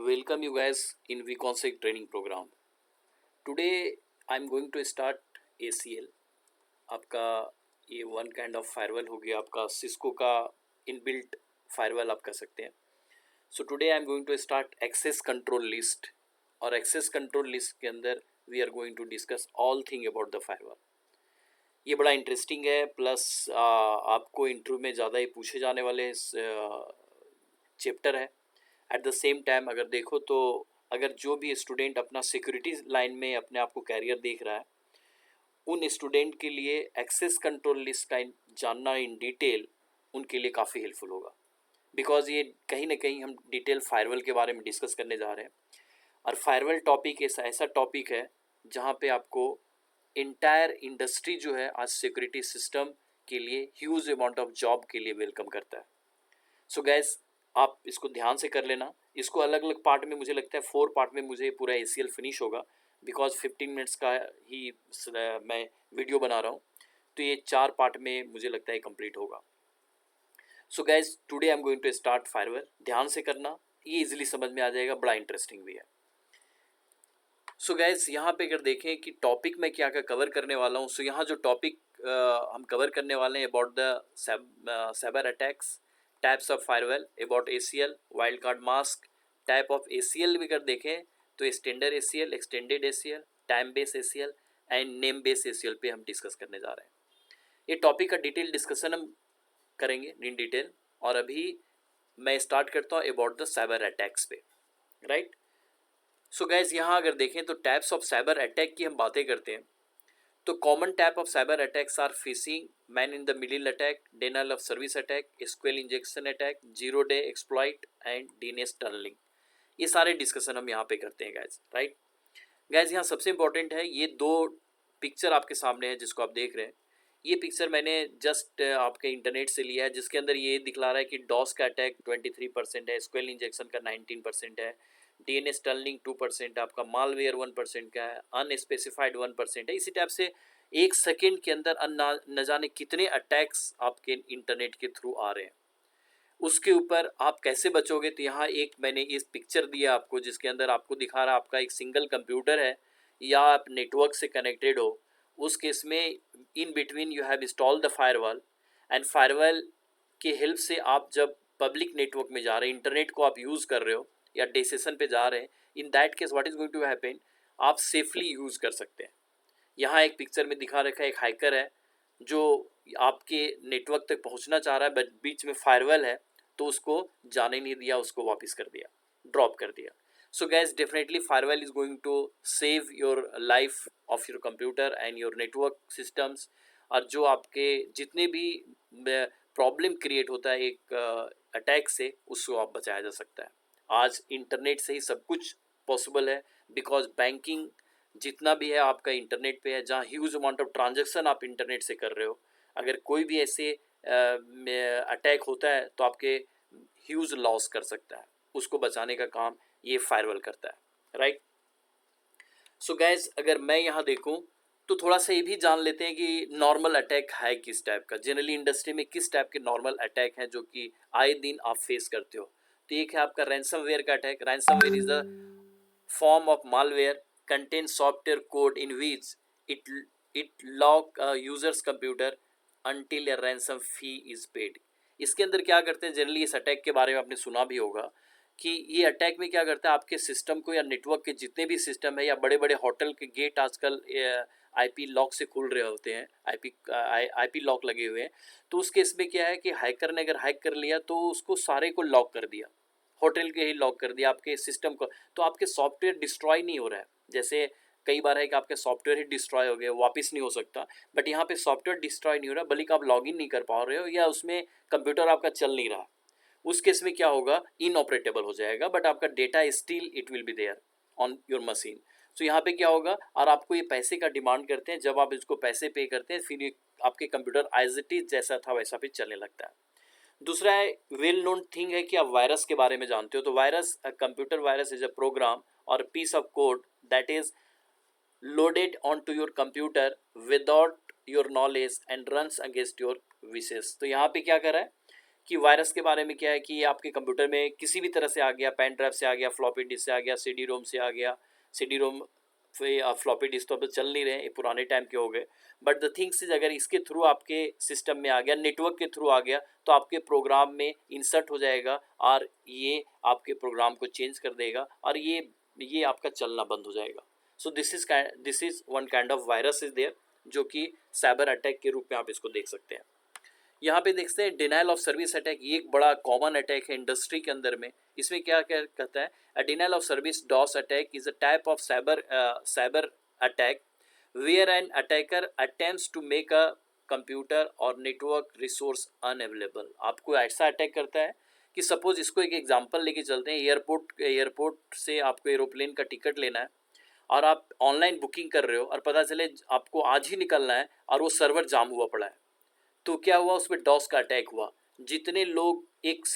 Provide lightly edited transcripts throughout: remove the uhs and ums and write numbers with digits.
Welcome you guys in VConsec training program. Today I'm going to start ACL. आपका ये one kind of फायरवल हो गया, आपका Cisco का इनबिल्ट फायरवल आप कह सकते हैं. So today I am going to start access control list, और एक्सेस कंट्रोल लिस्ट के अंदर we are going to discuss all thing about the firewall. ये बड़ा इंटरेस्टिंग है, प्लस आपको इंटरव्यू में ज़्यादा ही पूछे जाने वाले चैप्टर है. एट द सेम टाइम अगर देखो तो अगर जो भी स्टूडेंट अपना सिक्योरिटी लाइन में अपने आप को कैरियर देख रहा है, उन स्टूडेंट के लिए एक्सेस कंट्रोल लिस्ट का जानना इन डिटेल उनके लिए काफ़ी हेल्पफुल होगा. बिकॉज ये कहीं ना कहीं हम डिटेल फायरवल के बारे में डिस्कस करने जा रहे हैं. और फायरवल टॉपिक ऐसा टॉपिक है जहाँ पे आपको इंटायर इंडस्ट्री जो है आज सिक्योरिटी सिस्टम के लिए ह्यूज अमाउंट ऑफ जॉब के लिए वेलकम करता है. सो गैस आप इसको ध्यान से कर लेना. इसको अलग अलग पार्ट में, मुझे लगता है 4 पार्ट में मुझे पूरा ACL फिनिश होगा, बिकॉज 15 मिनट्स का ही मैं वीडियो बना रहा हूँ, तो ये 4 पार्ट में मुझे लगता है कंप्लीट होगा. So guess today I am going to start firewall. ध्यान से करना, ये इजीली समझ में आ जाएगा, बड़ा इंटरेस्टिंग भी है. सो गैस यहाँ पे अगर देखें कि टॉपिक मैं क्या क्या कवर करने वाला हूँ, सो यहाँ जो टॉपिक हम कवर करने वाले हैं about the cyber attacks, types of firewall, about ACL, wild card mask, type of ACL भी अगर देखें तो standard ACL, extended ACL, time base ACL and name base ACL पे हम डिस्कस करने जा रहे हैं. ये टॉपिक का डिटेल डिस्कशन हम करेंगे इन डिटेल. और अभी मैं स्टार्ट करता हूँ अबाउट द साइबर अटैक्स पे, राइट. सो गैस यहाँ अगर देखें तो टाइप्स ऑफ साइबर अटैक की हम बातें करते हैं, तो common type of cyber attacks are phishing, man in the middle attack, denial of service attack, SQL injection attack, zero day exploit and DNS tunneling. ये सारे डिस्कशन हम यहाँ पे करते हैं गैस, राइट. गैस यहाँ सबसे इंपॉर्टेंट है ये 2 पिक्चर आपके सामने है जिसको आप देख रहे हैं. ये पिक्चर मैंने जस्ट आपके इंटरनेट से लिया है, जिसके अंदर ये दिखला रहा है कि डॉस का अटैक 23% है, SQL इंजेक्शन का 19% है, DNS टनलिंग 2%, आपका मालवेयर 1% का है, अनस्पेसिफाइड 1% है. इसी टाइप से एक सेकेंड के अंदर न जाने कितने अटैक्स आपके इंटरनेट के थ्रू आ रहे हैं. उसके ऊपर आप कैसे बचोगे, तो यहाँ एक मैंने इस पिक्चर दिया आपको, जिसके अंदर आपको दिखा रहा है आपका एक सिंगल कंप्यूटर है या आप नेटवर्क से कनेक्टेड हो. उस केस में in between you have install the firewall, and firewall के हेल्प से आप जब पब्लिक नेटवर्क में जा रहे हैं, इंटरनेट को आप यूज़ कर रहे हो या डे सेशन पे जा रहे हैं, in that case what is going to happen, आप सेफली यूज़ कर सकते हैं. यहाँ एक पिक्चर में दिखा रखा है एक हैकर है जो आपके नेटवर्क तक पहुँचना चाह रहा है, बट बीच में फायरवॉल है तो उसको जाने नहीं दिया, उसको वापस कर दिया, ड्रॉप कर दिया. So guys definitely firewall is going to save your life of your computer and your network systems. और जो आपके जितने भी प्रॉब्लम क्रिएट होता है एक अटैक से, उसको आप बचाया जा सकता है. आज इंटरनेट से ही सब कुछ पॉसिबल है, बिकॉज बैंकिंग जितना भी है आपका इंटरनेट पे है, जहाँ ह्यूज अमाउंट ऑफ ट्रांजैक्शन आप इंटरनेट से कर रहे हो. अगर कोई भी ऐसे अटैक होता है तो आपके ह्यूज लॉस कर सकता है, उसको बचाने का काम ये फायरवॉल करता है, राइट. सो गैस अगर मैं यहाँ देखूँ तो थोड़ा सा ये भी जान लेते हैं कि नॉर्मल अटैक है किस टाइप का, जनरली इंडस्ट्री में किस टाइप के नॉर्मल अटैक हैं जो कि आए दिन आप फेस करते हो. तो एक है आपका रैंसमवेयर का attack. Ransomware is the form of malware contains software code in which it lock a user's computer until a ransom fee is paid. इसके अंदर क्या करते हैं, जनरली इस अटैक के बारे में आपने सुना भी होगा कि ये अटैक में क्या करता है, आपके सिस्टम को या नेटवर्क के जितने भी सिस्टम है या बड़े बड़े होटल के गेट आजकल IP लॉक से खुल रहे होते हैं, IP लॉक लगे हुए हैं. तो उस केस में क्या है कि हैकर ने अगर हैक कर लिया तो उसको सारे को लॉक कर दिया, होटल के ही लॉक कर दिया आपके सिस्टम को, तो आपके सॉफ्टवेयर डिस्ट्रॉय नहीं हो रहा है. जैसे कई बार है कि आपके सॉफ्टवेयर ही डिस्ट्रॉय हो गए, वापस नहीं हो सकता, बट यहाँ पे सॉफ्टवेयर डिस्ट्रॉय नहीं हो रहा, बल्कि आप लॉगिन नहीं कर पा रहे हो या उसमें कंप्यूटर आपका चल नहीं रहा. उस केस में क्या होगा, इनऑपरेटेबल हो जाएगा, बट आपका data still it will be there on your machine. So यहाँ पे क्या होगा, और आपको ये पैसे का डिमांड करते हैं, जब आप इसको पैसे पे करते हैं फिर ये आपके कंप्यूटर एज इट इज जैसा था वैसा पे चलने लगता है. दूसरा है वेल नोन थिंग है कि आप वायरस के बारे में जानते हो. तो virus, computer virus is a program or piece of code that is loaded on to your computer without your knowledge and runs against your wishes. तो यहाँ पे क्या कर रहा है कि वायरस के बारे में क्या है कि ये आपके कंप्यूटर में किसी भी तरह से आ गया, पेन ड्राइव से आ गया, फ्लॉपी डिस्क से आ गया, सीडी रोम से आ गया। सीडी रोम फिर फ्लॉपी डिस्क तो अब चल नहीं रहे, ये पुराने टाइम के हो गए। बट द थिंग्स इज अगर इसके थ्रू आपके सिस्टम में आ गया, नेटवर्क के थ्रू आ गया, तो आपके प्रोग्राम में इंसर्ट हो जाएगा और ये आपके प्रोग्राम को चेंज कर देगा और ये आपका चलना बंद हो जाएगा। So this is one kind of virus is there, जो कि साइबर अटैक के रूप में आप इसको देख सकते हैं। यहाँ पे देखते हैं डिनाइल ऑफ सर्विस अटैक, ये एक बड़ा कॉमन अटैक है इंडस्ट्री के अंदर में। इसमें क्या क्या कहता है, a denial of service DoS attack is a type of cyber attack where an attacker attempts to make a computer or network resource unavailable. आपको ऐसा अटैक करता है कि सपोज इसको एक एग्जांपल लेके चलते हैं, एयरपोर्ट से आपको एरोप्लेन का टिकट लेना है और आप ऑनलाइन बुकिंग कर रहे हो और पता चले आपको आज ही निकलना है और वो सर्वर जाम हुआ पड़ा है। तो क्या हुआ, उस पर डॉस का अटैक हुआ। जितने लोग एक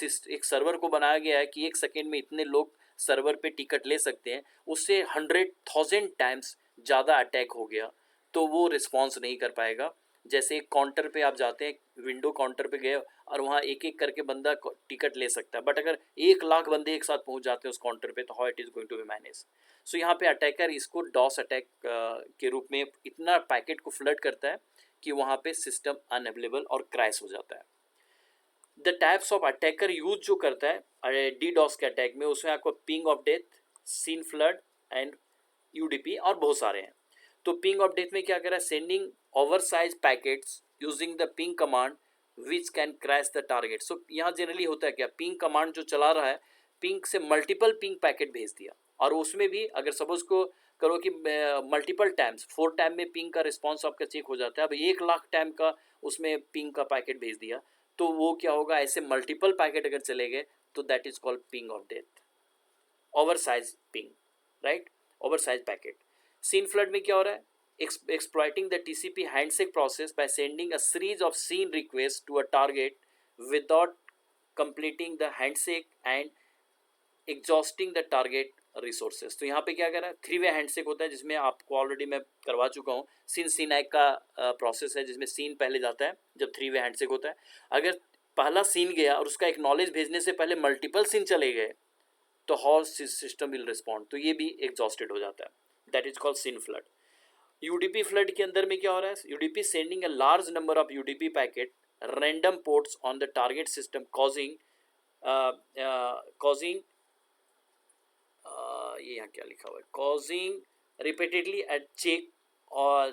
सर्वर को बनाया गया है कि एक सेकेंड में इतने लोग सर्वर पे टिकट ले सकते हैं, उससे 100,000 टाइम्स ज़्यादा अटैक हो गया, तो वो रिस्पॉन्स नहीं कर पाएगा। जैसे एक काउंटर पे आप जाते हैं, विंडो काउंटर पे गए और वहाँ एक एक करके बंदा टिकट ले सकता है, बट अगर 1 लाख बंदे एक साथ पहुँच जाते हैं उस काउंटर पे, तो how it is going to be manage. So यहाँ पे अटैकर इसको डॉस अटैक के रूप में इतना पैकेट को फ्लड करता है कि वहाँ पे सिस्टम अनअवेलेबल और क्रैश हो जाता है। The types of attacker use जो करता है डीडॉस के अटैक में, उसमें आपको ping of death, syn flood and UDP और बहुत सारे हैं। तो पिंग ऑफ डेथ में क्या कर रहा है, sending over size packets using the ping command which can crash the target. So यहाँ जनरली होता है क्या, पिंग कमांड जो चला रहा है, पिंग से मल्टीपल पिंग पैकेट भेज दिया और उसमें भी अगर सपोज को करो कि मल्टीपल टाइम्स 4 टाइम में पिंग का रिस्पॉन्स आपका चेक हो जाता है, अब 1 लाख टाइम का उसमें पिंग का पैकेट भेज दिया, तो वो क्या होगा, ऐसे मल्टीपल पैकेट अगर चले गए तो that is called ping of death, over size ping, right, over size packet. Syn flood में क्या हो रहा है, exploiting the TCP handshake process by sending a series of SYN requests to a target without completing the handshake and exhausting the target resources। तो यहाँ पे क्या कर रहा है, 3-वे हैंडशेक होता है जिसमें आपको ऑलरेडी मैं करवा चुका हूँ, सीन का प्रोसेस है जिसमें सीन पहले जाता है जब 3-वे हैंडशेक होता है। अगर पहला सीन गया और उसका एक्नॉलेज भेजने से पहले मल्टीपल सीन चले गए तो हाउ सिस्टम विल रिस्पॉन्ड, तो ये भी एग्जॉस्टेड हो जाता है, that is called SYN flood. UDP flood के अंदर में क्या हो रहा है, UDP sending a large number of UDP packet random ports on the target system causing ये यहाँ क्या लिखा हुआ है, causing repeatedly at check or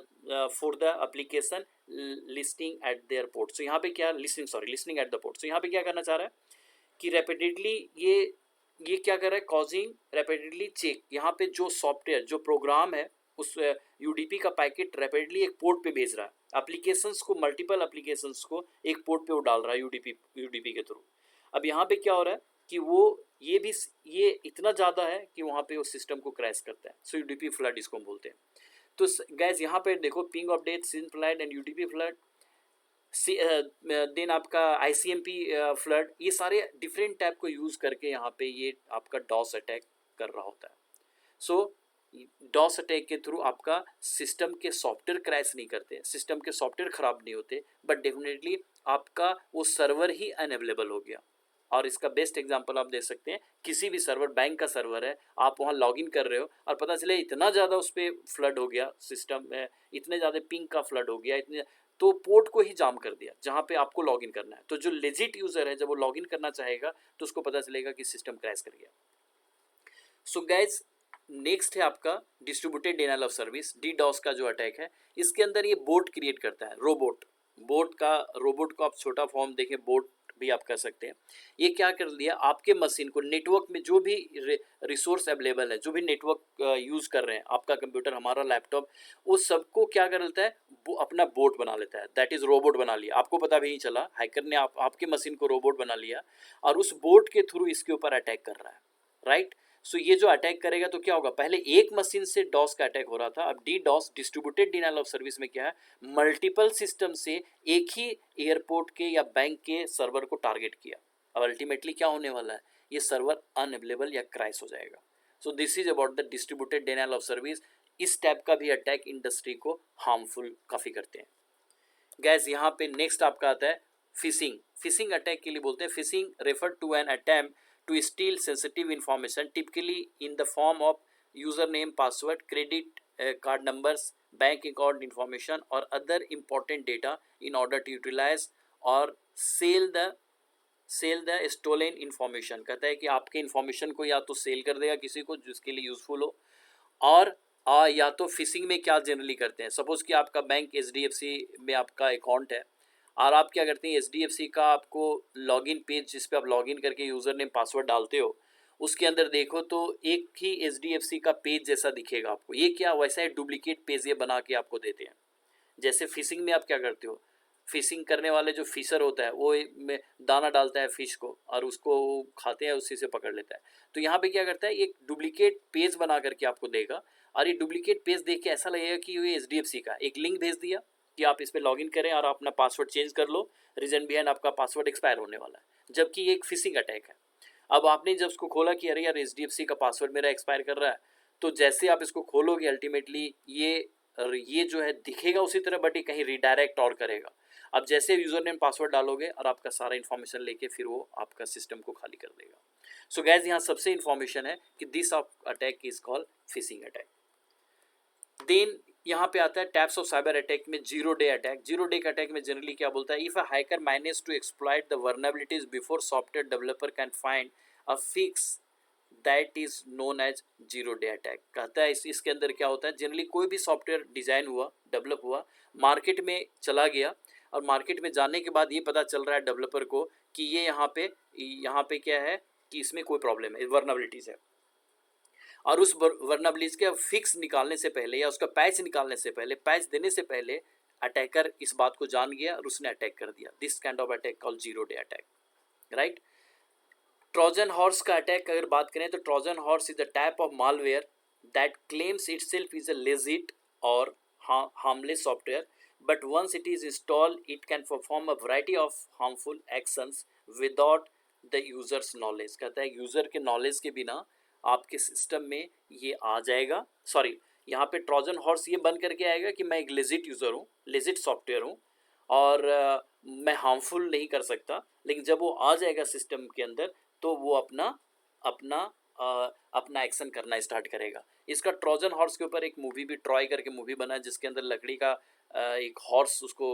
for the application listing at their port. So यहाँ पे क्या, listening at the port. So यहाँ पे क्या करना चाह रहा है कि रेपिडेटली ये क्या कर रहा है, कॉजिंग रेपिडेटली चेक, यहाँ पे जो सॉफ्टवेयर जो प्रोग्राम है उस यूडीपी का पैकेट रैपिडली एक पोर्ट पे भेज रहा है, एप्लीकेशंस को, मल्टीपल एप्लीकेशंस को एक पोर्ट पे वो डाल रहा है यूडीपी के थ्रू। अब यहाँ पे क्या हो रहा है कि वो ये इतना ज़्यादा है कि वहाँ पे वो सिस्टम को क्रैश करता है। सो यूडीपी फ्लड इसको हम बोलते हैं। तो गैस यहाँ पे देखो, ping of death, syn flood and UDP flood, then आपका आईसीएमपी फ्लड, ये सारे डिफरेंट टाइप को यूज़ करके यहाँ पे ये आपका डॉस अटैक कर रहा होता है। सो डॉस अटैक के थ्रू आपका सिस्टम के सॉफ्टवेयर क्रैश नहीं करते, सिस्टम के सॉफ्टवेयर ख़राब नहीं होते, बट डेफिनेटली आपका वो सर्वर ही अनअवेलेबल हो गया। और इसका बेस्ट एग्जांपल आप दे सकते हैं, किसी भी सर्वर, बैंक का सर्वर है, आप वहाँ लॉगिन कर रहे हो और पता चले इतना ज़्यादा उस पर फ्लड हो गया, सिस्टम में इतने ज़्यादा पिंग का फ्लड हो गया, इतने तो पोर्ट को ही जाम कर दिया जहाँ पे आपको लॉगिन करना है। तो जो लेजिट यूज़र है जब वो लॉगिन करना चाहेगा तो उसको पता चलेगा कि सिस्टम क्रैश कर गया। सो गाइज नेक्स्ट है आपका distributed denial of service, DDoS का जो अटैक है, इसके अंदर ये बोट क्रिएट करता है, रोबोट को आप छोटा फॉर्म देखें, बोट भी आप कर सकते हैं। ये क्या कर दिया, आपके मशीन को नेटवर्क में जो भी रिसोर्स अवेलेबल है, जो भी नेटवर्क यूज़ कर रहे हैं, आपका कंप्यूटर, हमारा लैपटॉप, उस सबको क्या कर लेता है, वो अपना बोट बना लेता है, दैट इज़ रोबोट बना लिया। आपको पता भी नहीं चला, हैकर ने आपके मशीन को रोबोट बना लिया और उस बोट के थ्रू इसके ऊपर अटैक कर रहा है, राइट। सो ये जो अटैक करेगा तो क्या होगा, पहले एक मशीन से डॉस का अटैक हो रहा था, अब DDoS, distributed denial of service में क्या है, मल्टीपल सिस्टम से एक ही एयरपोर्ट के या बैंक के सर्वर को टारगेट किया। अब अल्टीमेटली क्या होने वाला है, ये सर्वर अनअवेलेबल या क्रैश हो जाएगा। So this is about the distributed denial of service. इस टाइप का भी अटैक इंडस्ट्री को हार्मफुल काफ़ी करते हैं। गैस यहाँ पे नेक्स्ट आपका आता है फिशिंग अटैक के लिए बोलते हैं। Phishing refer to an attempt to steal sensitive information typically in the form of user name, password, credit card numbers, bank account information or other important data in order to utilize or sell the stolen information. कहता है कि आपके information को या तो cell कर देगा किसी को जिसके लिए यूजफुल हो, और या तो फिशिंग में क्या जनरली करते हैं, सपोज कि आपका बैंक HDFC में आपका अकाउंट है और आप क्या करते हैं, HDFC का आपको लॉगिन पेज जिस पे आप लॉगिन करके यूज़र नेम पासवर्ड डालते हो, उसके अंदर देखो तो एक ही HDFC का पेज जैसा दिखेगा आपको। ये क्या, वैसा है डुप्लीकेट पेज ये बना के आपको देते हैं। जैसे फिशिंग में आप क्या करते हो, फिशिंग करने वाले जो फिशर होता है वो में दाना डालता है फिश को और उसको खाते हैं, उसी से पकड़ लेता है। तो यहाँ पे क्या करता है, एक डुप्लीकेट पेज बना करके आपको देगा और ये डुप्लीकेट पेज देख के ऐसा लगेगा कि ये HDFC का एक लिंक भेज दिया कि आप इस पर लॉगिन करें और अपना पासवर्ड चेंज कर लो, रीजन बिहाइंड आपका पासवर्ड एक्सपायर होने वाला है, जबकि ये एक फिशिंग अटैक है। अब आपने जब उसको खोला कि अरे यार HDFC का पासवर्ड मेरा एक्सपायर कर रहा है, तो जैसे आप इसको खोलोगे अल्टीमेटली ये जो है दिखेगा उसी तरह, बट ये कहीं रिडायरेक्ट और करेगा। अब जैसे यूजर नेम पासवर्ड डालोगे और आपका सारा इन्फॉर्मेशन लेके फिर वो आपका सिस्टम को खाली कर देगा। सो गैस यहाँ सबसे इन्फॉर्मेशन है कि this of attack is called phishing attack. Then यहाँ पे आता है टाइप्स ऑफ साइबर अटैक में zero day attack. Zero day attack में जनरली क्या बोलता है, if a hacker manage to exploit the vulnerabilities before software developer can find a fix that is known as zero day attack. कहता है इसके अंदर क्या होता है, जनरली कोई भी सॉफ्टवेयर डिजाइन हुआ, डेवलप हुआ, मार्केट में चला गया और मार्केट में जाने के बाद ये पता चल रहा है डेवलपर को कि ये यहाँ पे क्या है कि इसमें कोई प्रॉब्लम है, वर्नरेबिलिटीज है, और उस वर्नरेबिलिटीज के फिक्स निकालने से पहले या उसका पैच निकालने से पहले, पैच देने से पहले अटैकर इस बात को जान गया और उसने अटैक कर दिया। This kind of attack called zero day attack, right. Trojan horse का अटैक अगर बात करें तो Trojan horse is the type of malware that claims itself is a legit और harmless software, but once it is installed it can perform a variety of harmful actions without the user's knowledge। कहता है user के knowledge के बिना आपके system में ये आ जाएगा। सॉरी, यहाँ पे ट्रोजन हॉर्स ये बन करके आएगा कि मैं एक लेजिट यूज़र हूँ, लेजिट सॉफ्टवेयर हूँ और मैं हार्मफुल नहीं कर सकता, लेकिन जब वो आ जाएगा सिस्टम के अंदर तो वो अपना एक्शन करना स्टार्ट करेगा। इसका ट्रोजन हॉर्स के ऊपर एक मूवी भी, ट्रॉय करके मूवी बना है, जिसके अंदर लकड़ी का एक हॉर्स उसको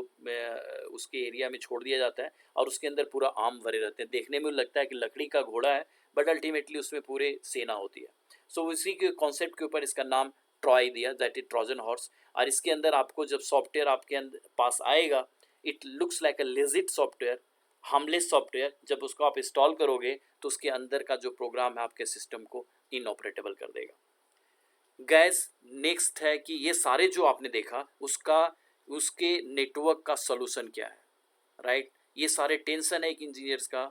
उसके एरिया में छोड़ दिया जाता है और उसके अंदर पूरा आम भरे रहते हैं। देखने में लगता है कि लकड़ी का घोड़ा है, बट अल्टीमेटली उसमें पूरे सेना होती है। सो उसी के कॉन्सेप्ट के ऊपर इसका नाम ट्रॉय दिया, दैट इज ट्रोजन हॉर्स। और इसके अंदर आपको जब सॉफ्टवेयर आपके अंदर पास आएगा, it looks like a legit software, harmless software. जब उसको आप इंस्टॉल करोगे तो उसके अंदर का जो प्रोग्राम है आपके सिस्टम को इनऑपरेटेबल कर देगा। गैस नेक्स्ट है कि ये सारे जो आपने देखा उसके नेटवर्क का सोल्यूशन क्या है, राइट। ये सारे टेंशन है एक इंजीनियर्स का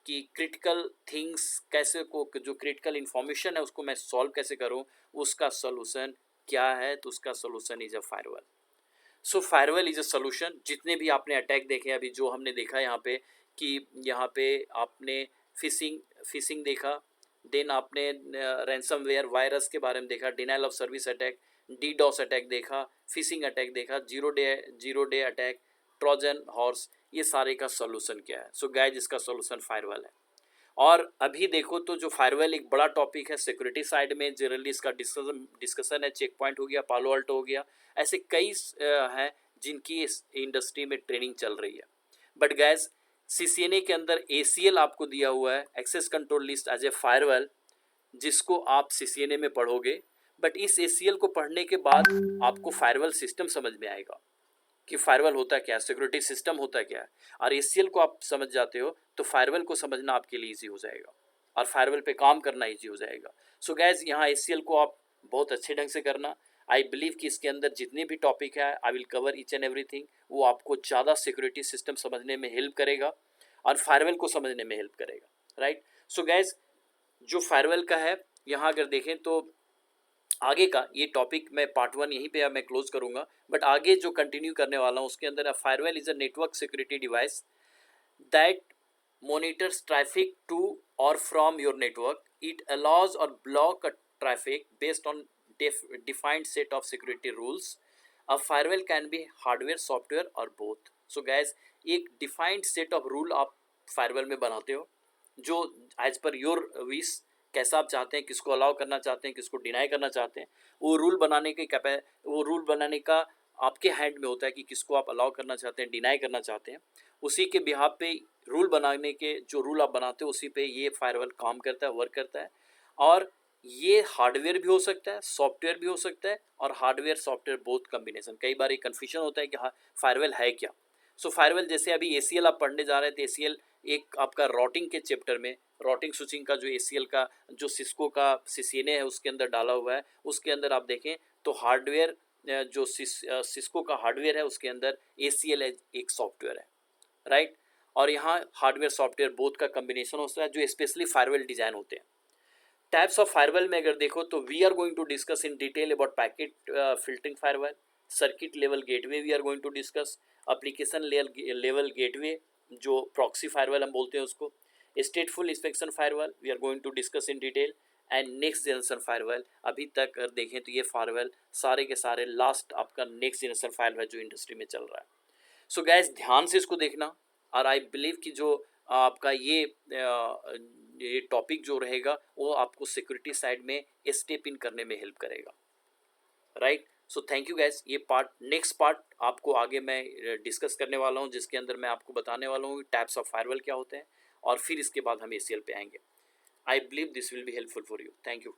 कि क्रिटिकल थिंग्स कैसे को, जो क्रिटिकल इन्फॉर्मेशन है उसको मैं सॉल्व कैसे करूं, उसका सोल्यूशन क्या है। तो उसका solution is a firewall. So firewall is a solution. जितने भी आपने अटैक देखे अभी जो हमने देखा यहाँ पे, कि यहाँ पे आपने फिशिंग देखा, देन आपने रैंसमवेयर वायरस के बारे में देखा, denial of service attack, DDoS attack देखा, फिशिंग अटैक देखा, zero day attack, Trojan horse, ये सारे का सोल्यूशन क्या है। सो गाइस इसका सोल्यूशन फायरवॉल है। और अभी देखो तो जो फायरवॉल एक बड़ा टॉपिक है सिक्योरिटी साइड में, जनरली इसका डिस्कशन है। चेक पॉइंट हो गया, पालो अल्टो हो गया, ऐसे कई हैं जिनकी इस इंडस्ट्री में ट्रेनिंग चल रही है। बट गैस CCNA के अंदर ACL आपको दिया हुआ है, access control list as a firewall, जिसको आप CCNA में पढ़ोगे। बट इस ACL को पढ़ने के बाद आपको फायरवॉल सिस्टम समझ में आएगा कि फायरवॉल होता क्या है, सिक्योरिटी सिस्टम होता क्या है। और ACL को आप समझ जाते हो तो फायरवॉल को समझना आपके लिए ईजी हो जाएगा और फायरवॉल पे काम करना ईजी हो जाएगा। सो गैस यहाँ ACL को आप बहुत अच्छे ढंग से करना। आई बिलीव कि इसके अंदर जितने भी टॉपिक है I will cover each and everything, वो आपको ज़्यादा सिक्योरिटी सिस्टम समझने में हेल्प करेगा और फायरवॉल को समझने में हेल्प करेगा, राइट। सो गैस जो फायरवॉल का है, यहाँ अगर देखें तो आगे का ये टॉपिक मैं पार्ट 1 यहीं पे मैं क्लोज करूँगा, बट आगे जो कंटिन्यू करने वाला हूँ उसके अंदर firewall is a network security device that monitors traffic to or from your network. It allows or block a traffic based on defined set of security rules. A firewall can be hardware, software or both. So gas एक defined set of rule आप firewall में बनाते हो, जो as per your wish, कैसा आप चाहते हैं, किसको अलाउ करना चाहते हैं, किसको डिनाई करना चाहते हैं, वो रूल बनाने के वो रूल बनाने का आपके हैंड में होता है कि किसको आप अलाउ करना चाहते हैं, डिनाई करना चाहते हैं। उसी के बिहाफ पे रूल बनाने के, जो रूल आप बनाते हो उसी पे ये फायरवॉल काम करता है, वर्क करता है। और ये हार्डवेयर भी हो सकता है, सॉफ्टवेयर भी हो सकता है, और हार्डवेयर सॉफ्टवेयर बोथ कॉम्बिनेशन। कई बार ये कन्फ्यूजन होता है कि हाँ फायरवॉल है क्या। सो फायरवॉल जैसे अभी ACL आप पढ़ने जा रहे थे, ACL एक आपका रॉटिंग के चैप्टर में, रॉटिंग स्विचिंग का जो ACL का जो सिस्को का CCNA है उसके अंदर डाला हुआ है, उसके अंदर आप देखें तो हार्डवेयर जो सिस्को का हार्डवेयर है उसके अंदर ACL एक सॉफ्टवेयर है, राइट। और यहाँ हार्डवेयर सॉफ्टवेयर बोथ का कम्बिनेशन होता है जो स्पेशली फायरवॉल डिजाइन होते हैं। टाइप्स ऑफ फायरवॉल में अगर देखो तो we are going to discuss in detail about packet filtering firewall, circuit level gateway we are going to discuss, application level gateway जो प्रॉक्सी फायरवॉल हम बोलते हैं उसको, stateful inspection firewall we are going to discuss in detail, and next generation firewall. अभी तक अगर देखें तो ये फायरवॉल सारे के सारे लास्ट आपका नेक्स्ट जनरेशन फायरवॉल जो इंडस्ट्री में चल रहा है। सो गैस ध्यान से इसको देखना, और आई बिलीव कि जो आपका ये टॉपिक जो रहेगा वो आपको सिक्योरिटी साइड में स्टेप इन करने में हेल्प करेगा, right. So thank you gas. ये पार्ट, नेक्स्ट पार्ट आपको आगे मैं डिस्कस करने वाला हूँ, जिसके अंदर मैं आपको बताने वाला हूँ टाइप्स ऑफ फायरवॉल क्या होते हैं, और फिर इसके बाद हम ACL पे आएंगे। I believe this will be helpful for you. Thank you.